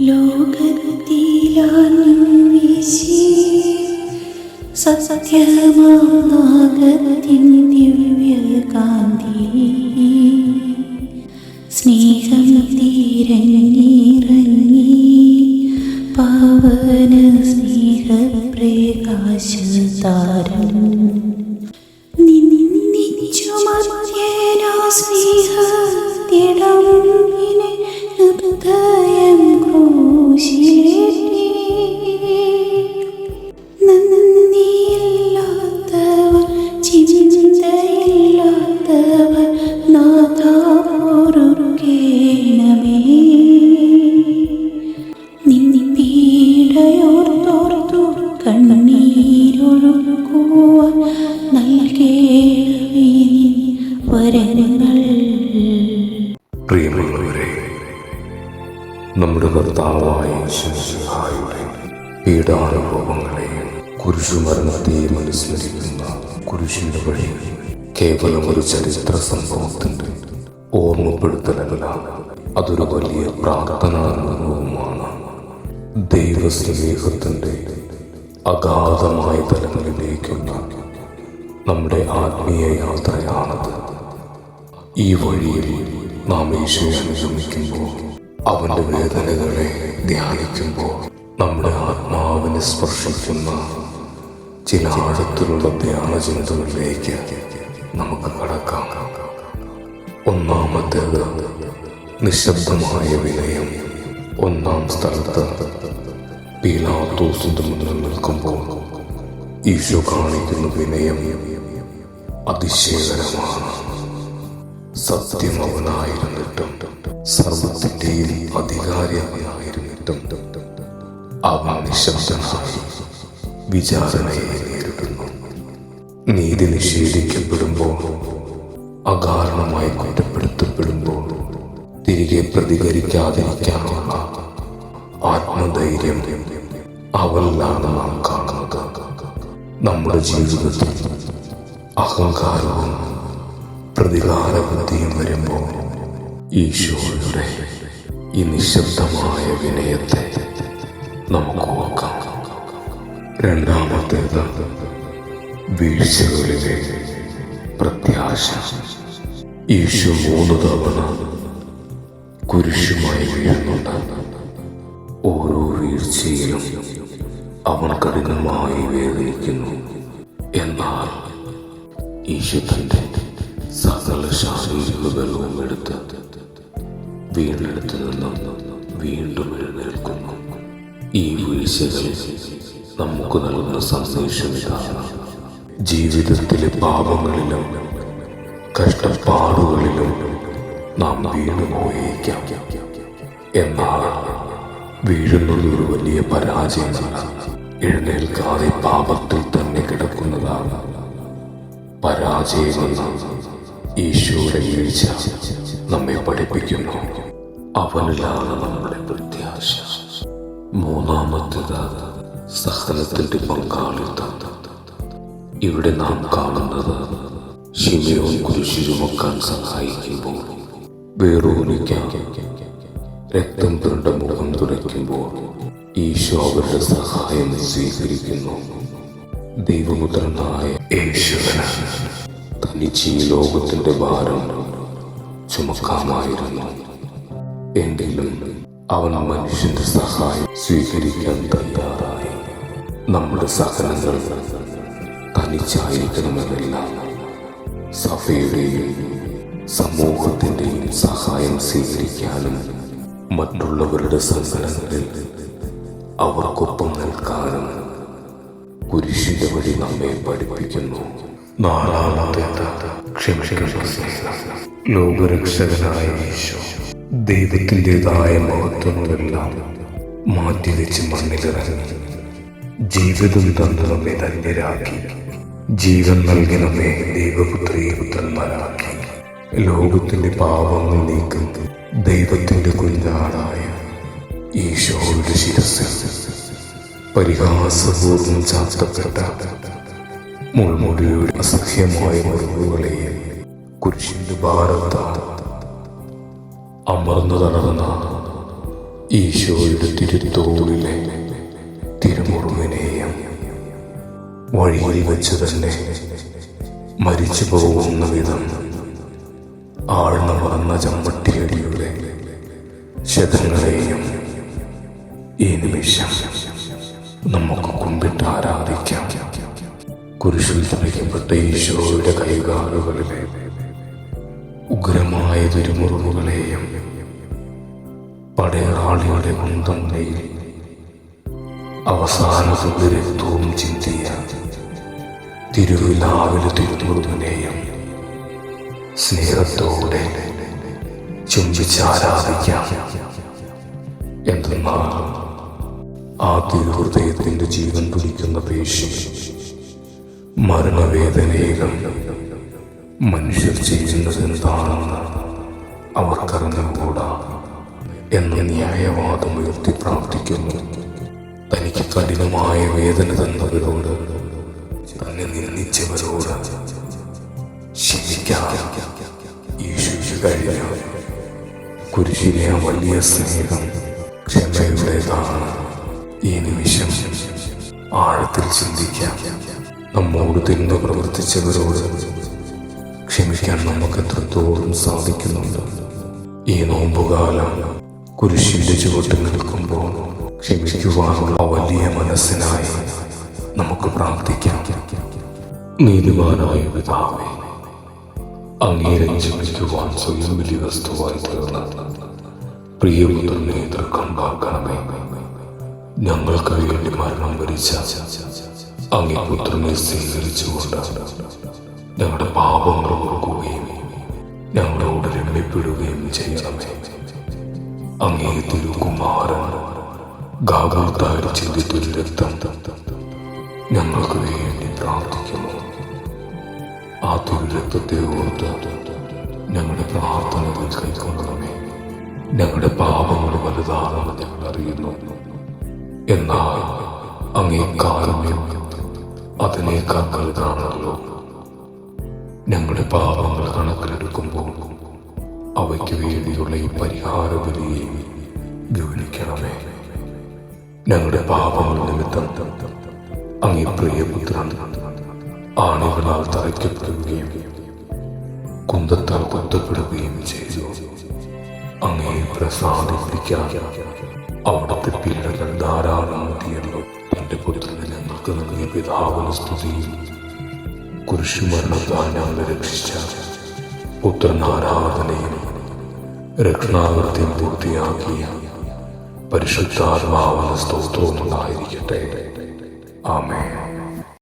ലോകത്തിലാഞ്ഞു വീശി സത്യമാകത്തിൻ ദിവ്യകാന്തി സ്നേഹം തീരങ്ങിറങ്ങി പാവന സ്നേഹപ്രകാശതാരം നിന്നിച്ചു മധ്യേനോ സ്നേഹത്തിടമ്പിനെ ഹൃദയം ക്രൂശിലേറ്റി നന്ദിയില്ലാത്തവർ ചിന്തയില്ലാത്തവർ നാഥാ പൊറുക്കേണമേ. നിന്നി പീഡയോർത്തോർത്തു കണ്ണീരൊഴുകുവാൻ നൽകേണമേ വരങ്ങൾ. പ്രിയമുള്ളവരെ, നമ്മുടെ കർത്താവായ യേശുമിശിഹായുടെ പീഡാനുഭവങ്ങളെയും കുരിശുമരണത്തെയും അനുസ്മരിക്കുന്ന കുരിശിന്റെ വഴി കേവലം ഒരു ചരിത്ര സംഭവത്തിന്റെ ഓർമ്മപ്പെടുത്തലല്ല, അതൊരു വലിയ പ്രാർത്ഥനാനുഭവമാണ്. ദൈവസ്നേഹത്തിന്റെ അഗാധമായ തലങ്ങളിലേക്കുള്ള നമ്മുടെ ആത്മീയ യാത്രയാണത്. ഈ വഴിയിൽ നാം യേശുവിനെ അനുഗമിക്കുമ്പോൾ, അവന്റെ വേദനകളെ ധ്യാനിക്കുമ്പോൾ, നമ്മുടെ ആത്മാവിനെ സ്പർശിക്കുന്ന ചില ആഴത്തിലുള്ള ധ്യാനചിന്തകളിലേക്ക് നമുക്ക് കടക്കാം. ഒന്നാമത്തേത് നിശബ്ദമായ വിനയം. ഒന്നാം സ്ഥലത്ത് പീലാത്തോസിന്റെ മുന്നിൽ നിൽക്കുമ്പോൾ ഈശോ കാണിക്കുന്ന വിനയം അതിശയകരമാണ്. സത്യം അവനായിരുന്നിട്ടും സർവത്തിന്റെയും അധികാരി അവനായിരുന്നിട്ടും അവൻ നിശബ്ദനായി വിചാരണയെ നേരിടുന്നു. നീതി നിഷേധിക്കപ്പെടുമ്പോൾ, അകാരണമായി കുറ്റപ്പെടുത്തപ്പെടുമ്പോൾ തിരികെ പ്രതികരിക്കാതിരിക്കാനുള്ള ആത്മധൈര്യം അവനിലാണ് നാം കാണുന്നത്. നമ്മുടെ ജീവിതത്തിൽ അഹങ്കാരവും പ്രതികാരബുദ്ധിയും വരുമ്പോൾ ഈശോയുടെ ഈ നിശബ്ദമായ വിനയത്തെ നമുക്ക് ഓർക്കാം. രണ്ടാമത്തേത് വീഴ്ചകളിലെ പ്രത്യാശ. ഈശോ 3 തവണ കുരിശുമായി വീഴുന്നുണ്ട്. ഓരോ വീഴ്ചയിലും അവൻ കഠിനമായി വേദനിക്കുന്നു. എന്നാൽ ഈശോ തന്റെ സകല ശാരീരിക ബലവും എടുത്ത് വീണ്ടെടുത്ത് നിന്നും വീണ്ടും എഴുന്നേൽക്കുന്നു. ഈ വീഴ്ചകൾ നമുക്ക് നൽകുന്ന സന്ദേശം ഇതാണ്: ജീവിതത്തിലെ പാപങ്ങളിലും കഷ്ടപ്പാടുകളിലും നാം വീണുപോയേക്കാം. എന്നാൽ വീഴുന്നത് ഒരു വലിയ പരാജയമല്ല. എഴുന്നേൽക്കാതെ പാപത്തിൽ തന്നെ കിടക്കുന്നതാണ് പരാജയമെന്ന് ഈശോയുടെ വീഴ്ച നമ്മെ പഠിപ്പിക്കുന്നു. അവനിലാണ് നമ്മുടെ പ്രത്യാശ. മൂന്നാമത്തേത് സഹനത്തിന്റെ പങ്കാളിത്തം. ഇവിടെ നാം കാണുന്നത് ശിമയോൻ കുരിശു ചുമക്കാൻ സഹായിക്കുമ്പോൾ, വേറോനിക്ക രക്തം പുരണ്ട മുഖം തുടയ്ക്കുമ്പോൾ ഈശോ അവരുടെ സഹായം സ്വീകരിക്കുന്നു. ദൈവപുത്രനായ യേശുവിന് തനിച്ച് ഈ ലോകത്തിന്റെ ഭാരം ചുമക്കാമായിരുന്നു. എങ്കിലും അവൻ മനുഷ്യന്റെ സഹായം സ്വീകരിക്കാൻ തയ്യാറായി. നമ്മുടെ സഹനങ്ങൾ തനിച്ചായിരിക്കണമെന്നില്ല. സഭയുടെയും സമൂഹത്തിന്റെയും സഹായം സ്വീകരിക്കാനും മറ്റുള്ളവരുടെ സങ്കടങ്ങളിൽ അവർക്കൊപ്പം നിൽക്കാനും കുരിശിന്റെ വഴി നമ്മെ പഠിപ്പിക്കുന്നു. നാലാമത്തേത് ക്ഷമിക്കുന്ന സ്നേഹം. ലോകരക്ഷകനായ ഈശോ ദൈവത്തിൻ്റെതായ മഹത്വങ്ങളെല്ലാം മാറ്റിവെച്ച് മണ്ണിലിറങ്ങി ജീവിതം തന്നു നമ്മെ ധന്യരാക്കി. ജീവൻ നൽകി നമ്മെ ദൈവപുത്രന്മാരാക്കി. ലോകത്തിന്റെ പാപങ്ങൾ നീക്കും ദൈവത്തിന്റെ കുഞ്ഞാടായ ഈശോയുടെ ശിരസിൽ പരിഹാസപൂർവ്വം ചാർത്തപ്പെട്ട മുൾമുടിയുടെ അസഹ്യമായ മുറിവുകളെയും കുരിശിന്റെ ഭാരത്താൽ അമർന്നു തളർന്ന ഈശോയുടെ തിരുത്തോളിലെ തിരുമുറുവിനെയും വഴിയിൽ വെച്ച് തന്നെ മരിച്ചു പോകുന്ന വിധം ആഴ്ന്നു വളർന്ന ചമ്മട്ടിയടിയുടെ ശതങ്ങളെയും ഈ നിമിഷം നമുക്ക് കുമ്പിട്ട് ആരാധിക്കാം. കുരിശിൽ തറയ്ക്കപ്പെട്ട ഈശോയുടെ കൈകാലുകളിലെ ഉഗ്രമായ തിരുമുറിവുകളെയും പടയാളിയുടെ കുന്തം നെയ്യിൽ അവസാന രക്തവും ചിന്തിയ തിരുവിലാവിലെ തിരുമുറിവിനെയും സ്നേഹത്തോടെ ചുംബിച്ചാരാധിക്കാം. എന്തെന്നാൽ ആ തിരുഹൃദയത്തിന്റെ ജീവൻ തുടിക്കുന്ന പേശി മരണവേദനകൾ മനുഷ്യർ ചെയ്യുന്നത് എന്താണെന്ന് അവർക്കറിഞ്ഞുകൂടാ എന്ന ന്യായവാദം ഉയർത്തി പ്രാർത്ഥിക്കുന്നു. തനിക്ക് കഠിനമായ വേദന തന്നവരോട്, തന്നെ നിന്ദിച്ചവരോട് ക്ഷമിക്കാൻ ഈശോയ്ക്ക് കഴിഞ്ഞ കുരിശിലെ ആ വലിയ സ്നേഹം ക്ഷമയുടേതാണ്. ഈ നിമിഷം ആഴത്തിൽ ചിന്തിക്കാം. നമ്മോട് തിന്മ പ്രവർത്തിച്ചവരോട് ക്ഷമിക്കാൻ നമുക്ക് എത്രത്തോളം സാധിക്കുന്നുണ്ട്. ഈ നോമ്പുകാലം കുരിശിന്റെ ചുവട്ടിൽ നിൽക്കുമ്പോൾ ക്ഷമിക്കുവാനുള്ള വലിയ മനസ്സിനായി നമുക്ക് പ്രാർത്ഥിക്കാം. നീതിമാനായ പിതാവേ, അങ്ങേരെ ക്ഷമിക്കുവാൻ സ്വയം വലിയ വസ്തുവായി തീർന്ന പ്രിയപുത്രനെ എതിർക്കുണ്ടാക്കണമേ. ഞങ്ങൾക്ക് വേണ്ടി മരണം വരിച്ച അങ്ങേ പുത്രനെ സ്വീകരിച്ചുകൊണ്ട് ഞങ്ങളുടെ പാപങ്ങൾ ഓർക്കുകയും ഞങ്ങളോട് രമ്യപ്പെടുകയും ചെയ്യണമേ. അങ്ങേ തിരുകുമാരൻ ഗാഗുൽത്തായിൽ ചിന്തിത്തൊരു രക്തം ഞങ്ങൾക്ക് വേണ്ടി പ്രാർത്ഥിക്കുന്നു. ആ തിരുരക്തത്തെ ഓർത്ത് ഞങ്ങളുടെ പ്രാർത്ഥനകൾ കൈക്കൊള്ളണമേ. ഞങ്ങളുടെ പാപങ്ങൾ വലുതാണെന്ന് ഞങ്ങൾ അറിയുന്നു. എന്നാൽ അങ്ങേ കാരുണ്യം അതിനേക്കാൾ വലുതാണല്ലോ. ഞങ്ങളുടെ പാപങ്ങൾ കണക്കിലെടുക്കുമ്പോൾ അവയ്ക്ക് വേണ്ടിയുള്ള ഈ പരിഹാര ബലിയെ ഗൗനിക്കണമേ. ഞങ്ങളുടെ പാപങ്ങൾ നിമിത്തം അങ്ങേ പ്രിയപുത്രൻ ആണികളാൽ തറയ്ക്കപ്പെടുകയും കുന്തത്താൽ കുത്തപ്പെടുകയും ചെയ്തു. അങ്ങേ പ്രസാദിപ്പിക്കാൻ അവിടുത്തെ പീഡകൾ ധാരാളം മതിയല്ലോ. തന്റെ പുത്രനെ ഞങ്ങൾക്ക് നൽകിയ പിതാവിന് സ്തുതിയും കുരിശുമരണത്താൽ ഞങ്ങളെ രക്ഷിച്ച പുത്രൻ ആരാധനയും രക്ഷണാകൃത്യം പൂർത്തിയാക്കിയ പരിശുദ്ധാത്മാവിന് സ്തോത്രവും ഉണ്ടായിരിക്കട്ടെ. ആമേൻ.